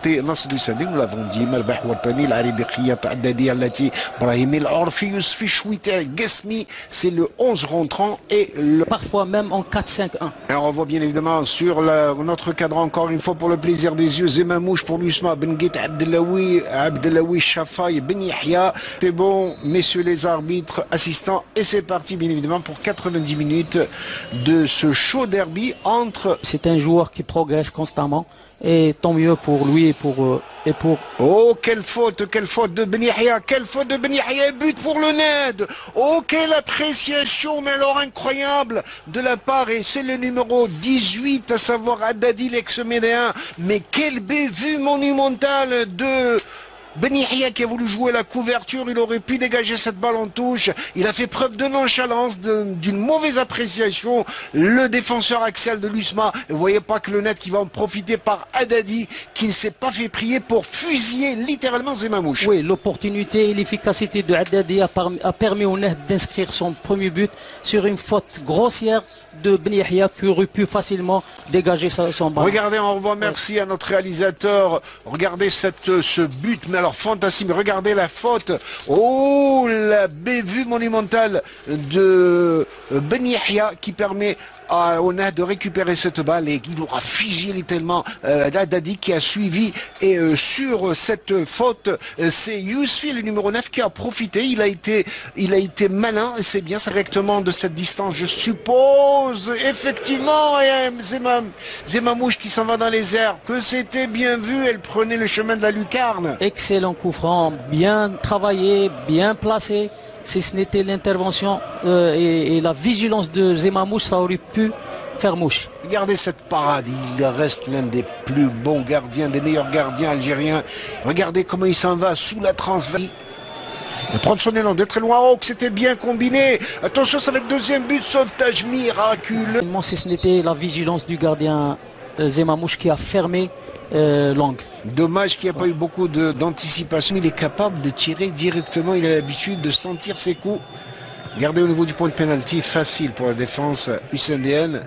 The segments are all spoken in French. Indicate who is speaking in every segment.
Speaker 1: نصر السندي nous l'avons dit مربح وطني العربيقية العدادية التي إبراهيم العرفي يوسفي شويتر قسمي c'est le 11 rentrant et le...
Speaker 2: parfois même en 4-5-1.
Speaker 1: Et on revoit bien évidemment sur notre cadre encore une fois pour le plaisir des yeux Zemamouche pour l'Usma Benguet Abdelawi Chafaï Ben Yahya. C'est bon messieurs les arbitres assistants et c'est parti bien évidemment pour 90 minutes de ce chaud derby entre...
Speaker 2: C'est un joueur qui progresse constamment et tant mieux pour lui et pour...
Speaker 1: Oh, quelle faute de Ben Yahya, quelle faute de Ben Yahya et but pour le NED. Oh, quelle appréciation, mais alors incroyable de la part, et c'est le numéro 18, à savoir Haddadi, l'ex-médéen. Mais quel bévue monumental de... Ben Yahya qui a voulu jouer la couverture, il aurait pu dégager cette balle en touche. Il a fait preuve de nonchalance, d'une mauvaise appréciation. Le défenseur axial de l'USMA. Vous voyez pas que le net qui va en profiter par Haddadi, qui ne s'est pas fait prier pour fusiller littéralement Zemamouche.
Speaker 2: Oui, l'opportunité et l'efficacité de Haddadi a permis au net d'inscrire son premier but sur une faute grossière de Ben Yahya qui aurait pu facilement dégager son ballon.
Speaker 1: Regardez, on revoit, merci à notre réalisateur. Regardez ce but, mais alors fantastique. Regardez la faute. Oh, la bévue monumentale de Ben Yahya qui permet au NED de récupérer cette balle et il aura fusillé littéralement Haddadi qui a suivi. Et sur cette faute, c'est Yousfi, le numéro 9, qui a profité. Il a été malin et c'est bien, c'est directement de cette distance, je suppose. Effectivement, Zemamouche qui s'en va dans les airs, que c'était bien vu, elle prenait le chemin de la lucarne.
Speaker 2: Excellent coup franc, bien travaillé, bien placé. Si ce n'était l'intervention et la vigilance de Zemamouche, ça aurait pu faire mouche.
Speaker 1: Regardez cette parade, il reste l'un des plus bons gardiens, des meilleurs gardiens algériens. Regardez comment il s'en va sous la transversale. Il prend son élan de très loin. Oh, que c'était bien combiné. Attention, ça va être deuxième but, sauvetage miraculeux.
Speaker 2: Si ce n'était la vigilance du gardien Zemamouche qui a fermé l'angle.
Speaker 1: Dommage qu'il n'y a pas eu beaucoup d'anticipation. Il est capable de tirer directement. Il a l'habitude de sentir ses coups. Regardez au niveau du point de pénalty, facile pour la défense USNDN.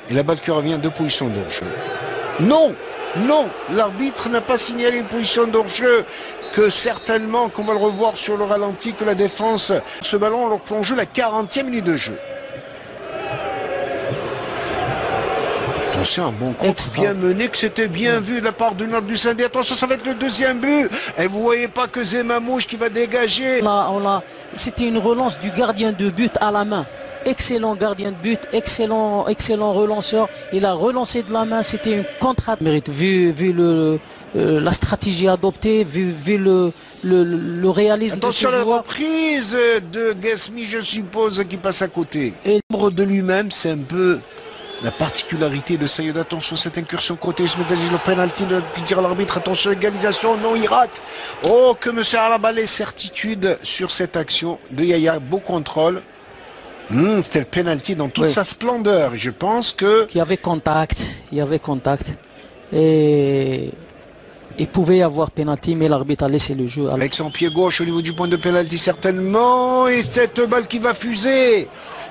Speaker 1: Et la balle qui revient de position d'hors-jeu. Non, non, l'arbitre n'a pas signalé une position d'hors-jeu. Que certainement, qu'on va le revoir sur le ralenti, que la défense, ce ballon leur plonge la 40e minute de jeu. Attention, un bon coup bien mené, que c'était bien vu de la part du Nord du Sindé. Attention, ça va être le deuxième but. Et vous voyez pas que Zemamouche qui va dégager.
Speaker 2: C'était une relance du gardien de but à la main. Excellent gardien de but, excellent relanceur. Il a relancé de la main, c'était une contre-attaque. Vu la stratégie adoptée, vu le réalisme de ce joueur.
Speaker 1: Attention, la reprise de Guesmi, je suppose, qui passe à côté. Et l'ombre de lui-même, c'est un peu la particularité de Sayed. Attention, cette incursion côté, je me dégage le penalty de dire à l'arbitre. Attention, égalisation, non, il rate. Oh, que monsieur Arabalé, certitude sur cette action de Yahya, beau contrôle. C'était le penalty dans toute sa splendeur. Je pense que...
Speaker 2: Il y avait contact. Et il pouvait y avoir penalty, mais l'arbitre a laissé le jeu.
Speaker 1: Avec son pied gauche au niveau du point de penalty, certainement. Et cette balle qui va fuser.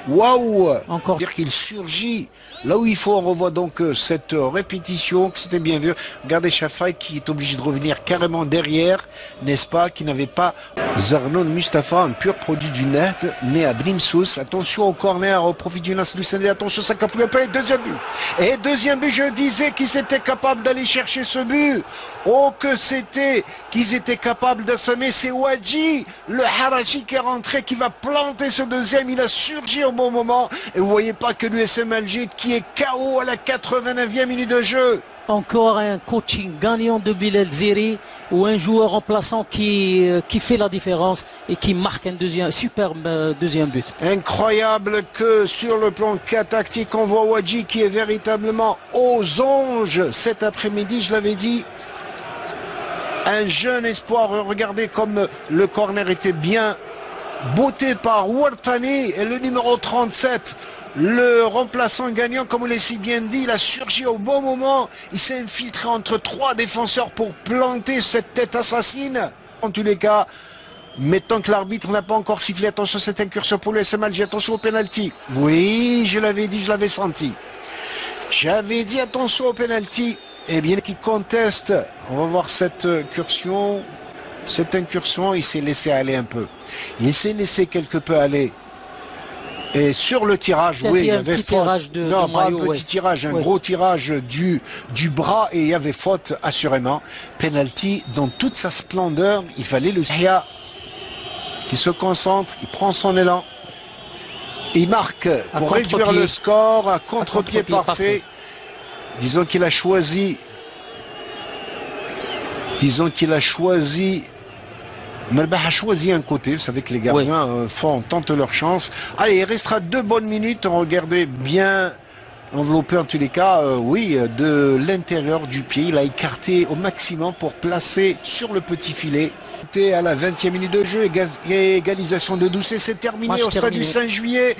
Speaker 1: Waouh!
Speaker 2: Encore.
Speaker 1: Dire qu'il surgit là où il faut. On revoit donc cette répétition, que c'était bien vu. Regardez Chafaï qui est obligé de revenir carrément derrière, n'est-ce pas? Qui n'avait pas Zarnoun Mustafa, un pur produit du net, né à Brimsous. Attention au corner, au profit du Nasr du Sendé. Attention, ça cafouille un peu. Deuxième but. Et deuxième but, je disais qu'ils étaient capables d'aller chercher ce but. Oh, que c'était qu'ils étaient capables d'assommer. C'est Ouadji, le Harachi qui est rentré, qui va planter ce deuxième. Il a surgi au bon moment. Et vous voyez pas que l'USM Alger qui est KO à la 89e minute de jeu.
Speaker 2: Encore un coaching gagnant de Bilal Zeri ou un joueur remplaçant qui fait la différence et qui marque un superbe deuxième but.
Speaker 1: Incroyable que sur le plan tactique, on voit Ouadji qui est véritablement aux anges cet après-midi, je l'avais dit. Un jeune espoir, regardez comme le corner était bien botté par Ouartani et le numéro 37. Le remplaçant gagnant, comme on l'a si bien dit, il a surgi au bon moment. Il s'est infiltré entre trois défenseurs pour planter cette tête assassine. En tous les cas, mais tant que l'arbitre n'a pas encore sifflé, attention à cette incursion pour le SM Alger, attention au penalty. Oui, je l'avais dit, je l'avais senti. J'avais dit attention au penalty. Eh bien, qui conteste. On va voir cette incursion. Cette incursion, il s'est laissé aller un peu. Il s'est laissé quelque peu aller. Et sur le tirage, oui, il y avait faute. Non, pas un petit tirage, un gros tirage du bras et il y avait faute assurément. Penalty dans toute sa splendeur. Il fallait le Zahia qui se concentre, il prend son élan. Il marque pour réduire le score, un contre-pied parfait. Disons qu'il a choisi. Melbah a choisi un côté, vous savez que les gardiens tentent leur chance. Allez, il restera 2 bonnes minutes, regardez bien enveloppé en tous les cas, de l'intérieur du pied. Il a écarté au maximum pour placer sur le petit filet. À la 20e minute de jeu, égalisation de Doucet, c'est terminé au stade du 5 juillet.